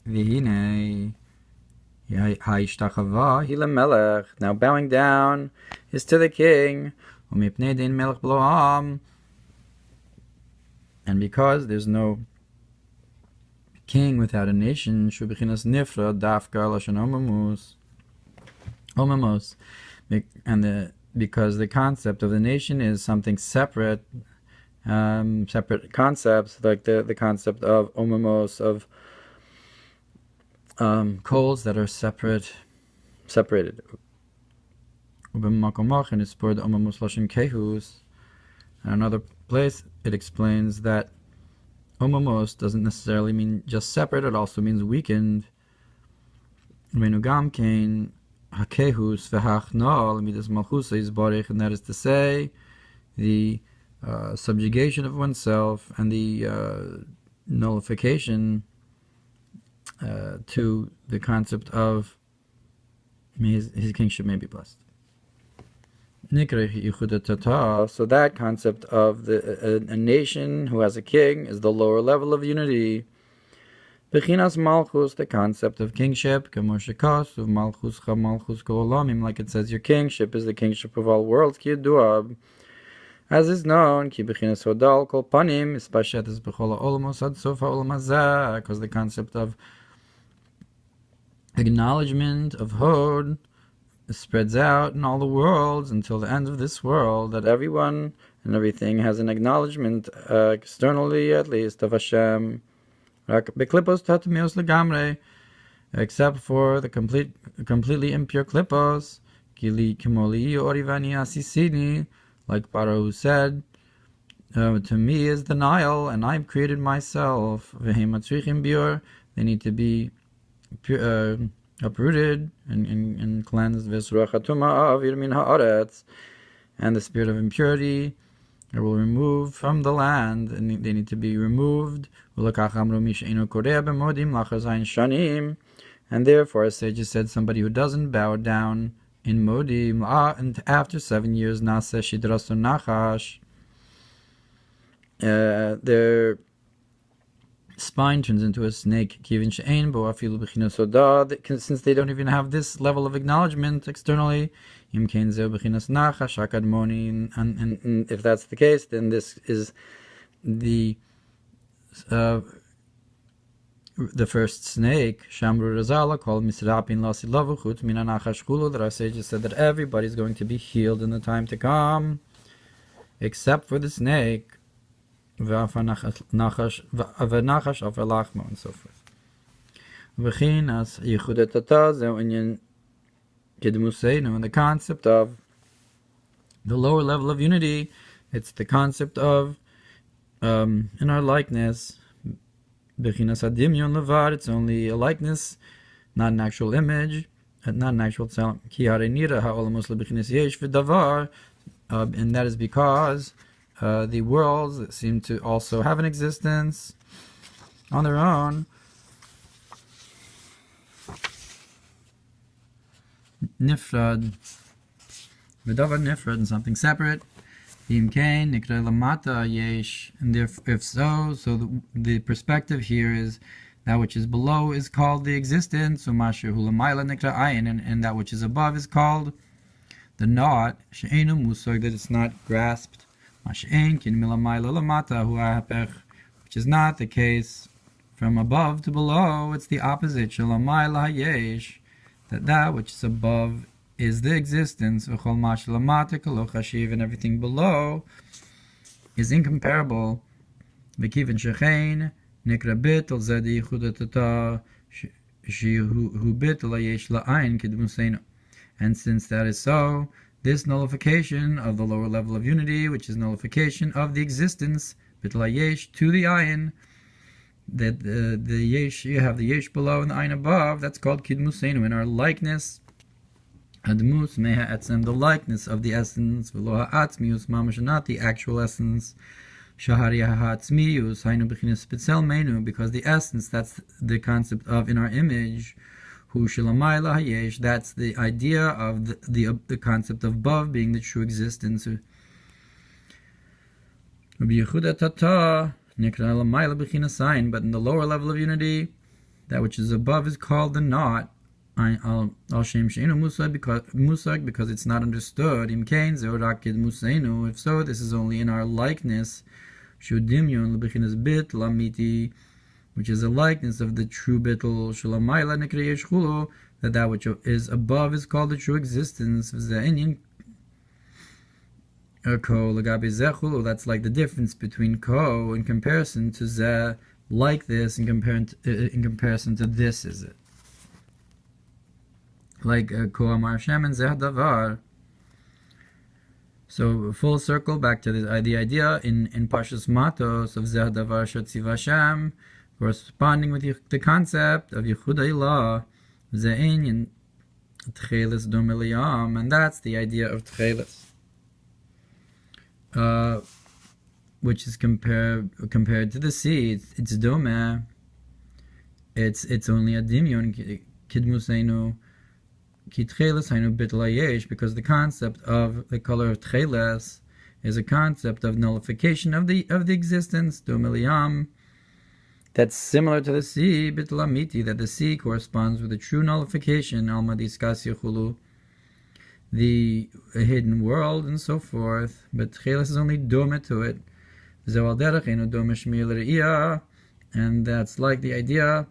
v'hinei ha'ishtachava hi lemelech. Now bowing down is to the king. U'mipnei dein melech b'lo am. And because there's no king without a nation, shu b'chinas nifra dafka lashon omamos. And because the concept of the nation is something separate, separate concepts, like the concept of omamos, of coals that are separated. And it's for the omamos lashon kehus. And another place it explains that omamos doesn't necessarily mean just separate; it also means weakened. Menugam kain hakehus v'hachnal midas malchusa yisbarich, and that is to say, the subjugation of oneself and the nullification to the concept of his kingship may be blessed. So that concept of a nation who has a king is the lower level of unity. Bechinas malchus, the concept of kingship, of malchus malchus kol, like it says, your kingship is the kingship of all worlds. As is known, ki bechinas hodal kol panim ispashet es b'chol ha'olamos ad sof ha'olam hazeh, because the concept of acknowledgement of hod spreads out in all the worlds until the end of this world, that everyone and everything has an acknowledgement, externally at least, of Hashem. Except for the completely impure klippos, like Paro said, to me is the Nile, and I've created myself. They need to be uprooted and cleansed. And the spirit of impurity I will remove from the land, and they need to be removed. And therefore, our sages said, somebody who doesn't bow down in modim, and after 7 years, their spine turns into a snake. Since they don't even have this level of acknowledgement externally, and if that's the case, then this is the first snake, Shamru Razala, called Misrapin Lasilavuchut Minanachash Kulu, that our sages said that everybody's going to be healed in the time to come, except for the snake, and so forth. And the concept of the lower level of unity, it's the concept of in our likeness. It's only a likeness, not an actual image, not an actual sound. And that is because the worlds seem to also have an existence on their own. Nifrad, Vaydaber nifrad, and something separate. And if so, the perspective here is that which is below is called the existence, and that which is above is called the not, that it's not grasped, which is not the case from above to below. It's the opposite, that which is above is the existence, and everything below is incomparable. And since that is so, this nullification of the lower level of unity, which is nullification of the existence, to the ayin, that the yesh, you have the yesh below and the ayin above, that's called kidmuseinu, in our likeness. Admus meha etzem, the likeness of the essence, v'lo ha'atzmius mamash, not the actual essence. Shahari ha'atzmius hainu b'chinas spitzel menu, because the essence, that's the concept of in our image. Hu shelamayla hayesh, that's the idea of the concept of above being the true existence. But in the lower level of unity, that which is above is called the not. Al Shem Sheinu Musag, because it's not understood. Im Kain Zeorakid Musainu. If so, this is only in our likeness. Shudimyon Lebechinas Bit Lamiti, which is a likeness of the true bittul. Shulamayla Nekreyesh Chulu, that which is above is called the true existence. V'ze'inyin Ko Lagabi Zechulu. That's like the difference between Ko in comparison to Zeh, like this, in comparison to this, is it? Like Ko Amar Hashem and Zeh Davar. So full circle back to the idea in Parshas Matos of Zeh Davar Shatziv Hashem, corresponding with the concept of Yichud Eilah, Ze'in Tchelis Dom Eliyam, and that's the idea of Tchelis, which is compared to the sea. It's Dome. It's only a Dimyon Kidmuseinu. Because the concept of the color of tcheles is a concept of nullification of the existence, that's similar to the sea, that the sea corresponds with the true nullification, the hidden world and so forth, but tcheles is only dome to it, and that's like the idea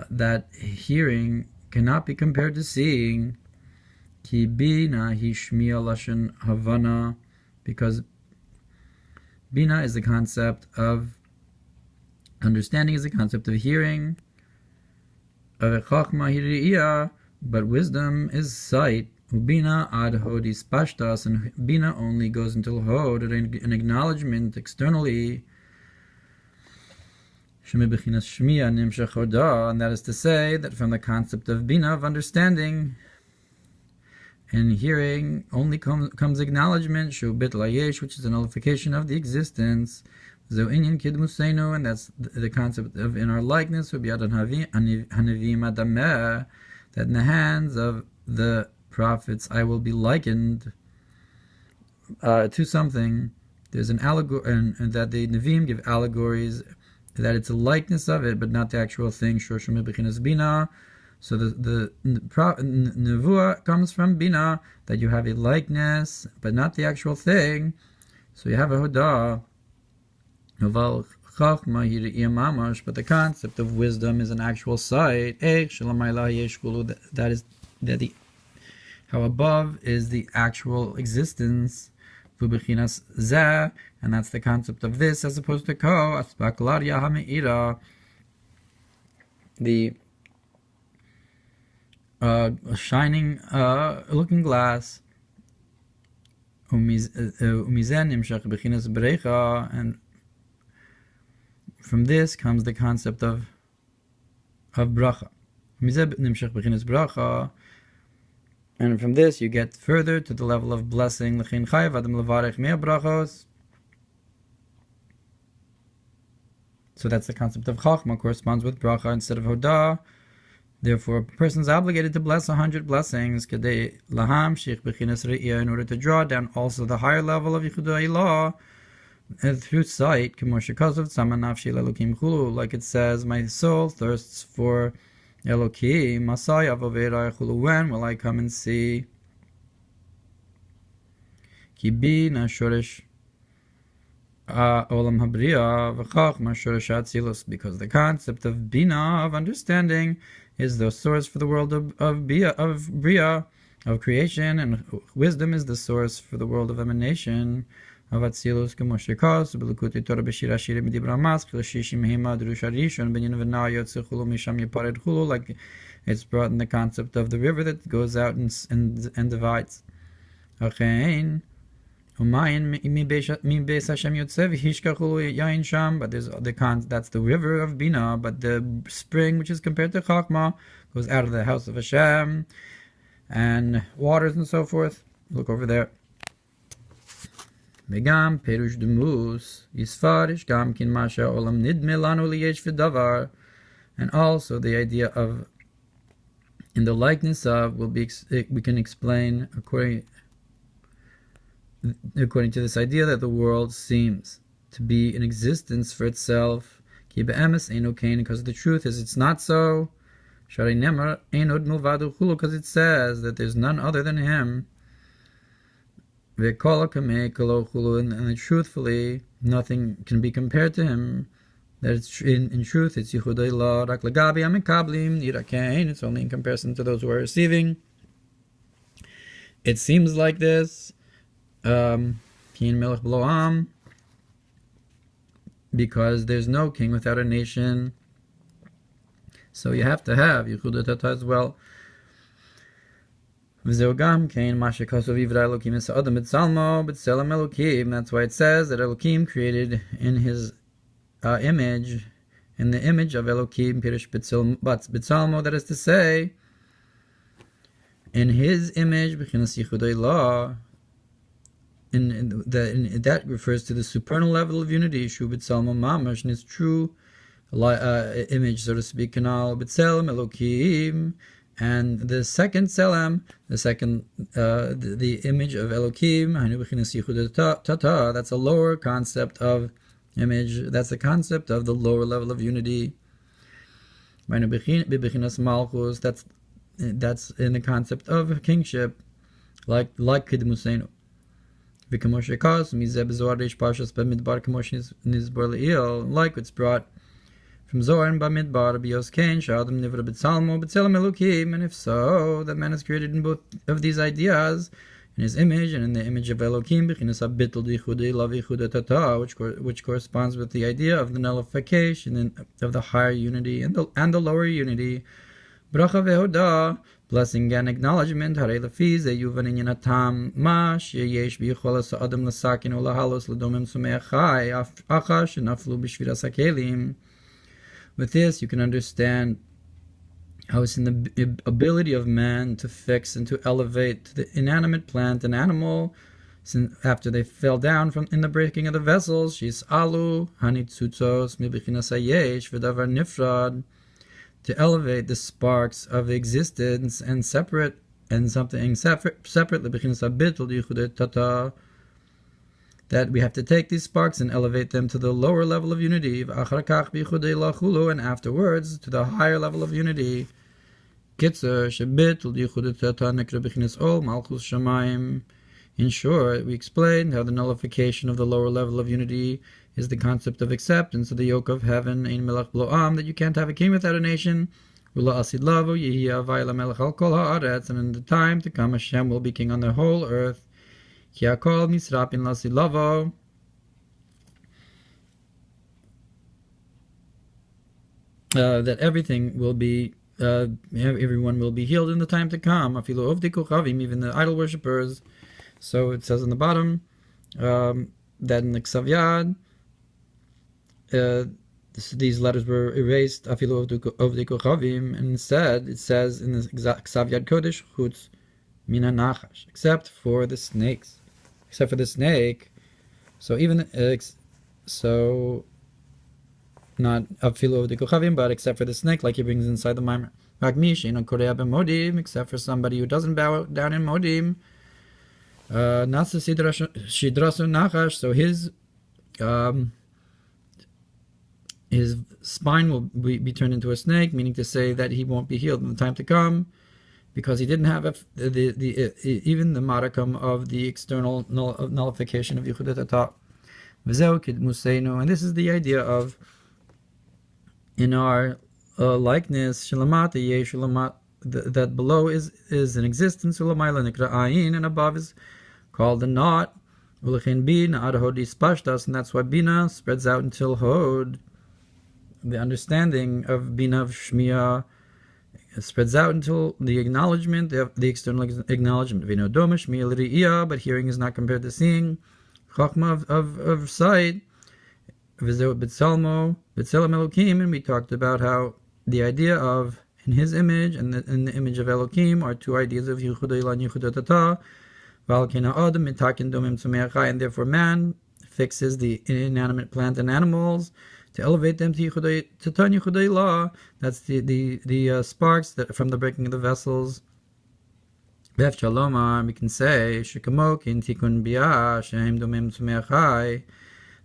that hearing cannot be compared to seeing. Ki bina hi shmiya lashon havana, because bina is the concept of understanding, is the concept of hearing. Chachma hi re'iyah, but wisdom is sight. Ubina ad hodis pashtas, and bina only goes until hod, an acknowledgement externally. And that is to say that from the concept of bina, of understanding and hearing, only comes acknowledgement, which is a nullification of the existence, and that's the concept of in our likeness, that in the hands of the prophets I will be likened to something. There's an allegory, and that the Nevi'im give allegories, that it's a likeness of it, but not the actual thing. So the nevuah comes from bina, that you have a likeness, but not the actual thing. So you have a hodah. But the concept of wisdom is an actual sight. That is how above is the actual existence. And that's the concept of this, as opposed to ko, the shining looking glass, and from this comes the concept of bracha. And from this you get further to the level of blessing. So that's the concept of chachma, corresponds with bracha instead of hodah. Therefore, a person is obligated to bless 100 blessings in order to draw down also the higher level of Yichud Eilah through sight, like it says, my soul thirsts for Elokim, when will I come and see? Because the concept of bina, of understanding, is the source for the world of bria, of creation, and wisdom is the source for the world of emanation, of atzilus, like it's brought in the concept of the river that goes out and divides. But that's the river of Bina, but the spring, which is compared to Chachma, goes out of the house of Hashem, and waters and so forth. Look over there. And also the idea of in the likeness of we can explain according to this idea that the world seems to be in existence for itself, because the truth is it's not so. Because it says that there's none other than him. And truthfully, nothing can be compared to him. That it's in truth, it's Yichudei La, Rak Lagabi Amikablim, Yirakain, it's only in comparison to those who are receiving. It seems like this, Kin Melech Bloam, because there's no king without a nation. So you have to have Yichudei Tata as well. That's why it says that Elokim created in his image, in the image of Elokim, Pirish B'Tzalmo, that is to say, in his image, B'chinas Yichudei La, that refers to the supernal level of unity, Shu B'Tzalmo Mamash, in its true image, so to speak, Kanal B'Tzelem Elokim. And the second Tzelem, the image of Elokim, that's a lower concept of image. That's the concept of the lower level of unity. That's in the concept of kingship, like Kidmusenu. Like it's brought from Zohar and Bamidbar, Bios Kain, Shadam Nivra B'Tzalmo, B'Tzelem Elokim, and if so, that man is created in both of these ideas, in his image and in the image of Elokim, B'chinas HaBittul D'Yichudei La V'Yichudei Tata, which corresponds with the idea of the nullification of the higher unity and the lower unity. Bracha Vehoda, blessing and acknowledgement, Harei Lefi Ze Yuvan Inyan Hatam, Ma Sheyesh B'Yicholas Ha'adam L'Sakin U'Lahalos L'Domem Sumei Achai, Acha Shenaflu B'Shviras HaKelim. With this, you can understand how it's in the ability of man to fix and to elevate the inanimate plant and animal, since after they fell down in the breaking of the vessels, Shis Alu, Hanitzutzos, Mibichinas Hayesh, Vidavar Nifrad, to elevate the sparks of existence and separate, Bichinas Habitul Yichudei Tata, that we have to take these sparks and elevate them to the lower level of unity, and afterwards to the higher level of unity. In short, we explained how the nullification of the lower level of unity is the concept of acceptance of the yoke of heaven, that you can't have a king without a nation. And in the time to come, Hashem will be king on the whole earth. That everything will be, everyone will be healed in the time to come. Even the idol worshippers. So it says on the bottom that in the Ksav Yad, these letters were erased. And instead, it says in the Ksav Yad Kodesh, Chutz Mina Nachash, except for the snakes. Except for the snake. So even not afilu of the kochavim, but except for the snake, like he brings inside the Mamar. Except for somebody who doesn't bow down in modim. Shidrasu nachash. So his spine will be turned into a snake, meaning to say that he won't be healed in the time to come, because he didn't have even the modicum of the external nullification of Yichudei Tata. And this is the idea of, in our likeness, that below is an existence, and above is called the knot, and that's why Bina spreads out until Hod. The understanding of Bina of Shmiya spreads out until the acknowledgement, the external acknowledgement. But hearing is not compared to seeing. Chachma of sight. And we talked about how the idea of in his image and in the image of Elokim are two ideas of Yichudei La and Yichudei Tata. And therefore man fixes the inanimate plant and animals to elevate them to Tata and Yichudei La. That's the sparks that from the breaking of the vessels. We can say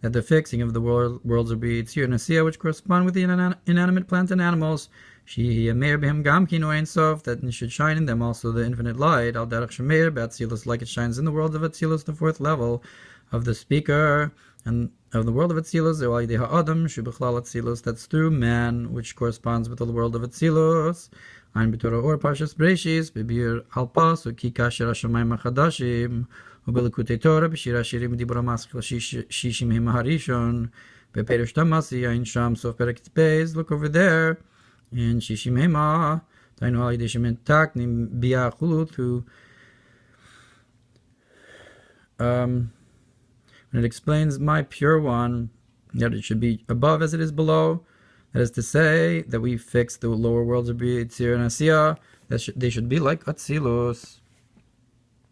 that the fixing of the worlds of Yitzir and Asiya, which correspond with the inanimate plants and animals, Shehi Meir Behem Gamkin or Ein Sof, that should shine in them also the infinite light. Al Derech Shemeir Be'atzilus, like it shines in the world of Atzilus, the fourth level of the speaker, and of the world of Atzilus, Ha'adam Shubichlal Atzilus, that's through man, which corresponds with the world of Atzilus. Ein B'Torah Or Parshas Breshis B'Bir Alpas Uki Kasher Hashemayim HaChadashim U'Belekutei Torah B'Shir HaShirim Dibur HaMaschil Shishim Him HaRishon Be'Perush Tamasi Ein Sham Sof Perek Beis. Look over there in Shishim Hema Tainu Al Yidei Shemen Taknim Bi'Achulut, who when it explains my pure one, that it should be above as it is below. That is to say, that we fix the lower worlds of B'Yitzir and Asiyah, that they should be like Atzilus.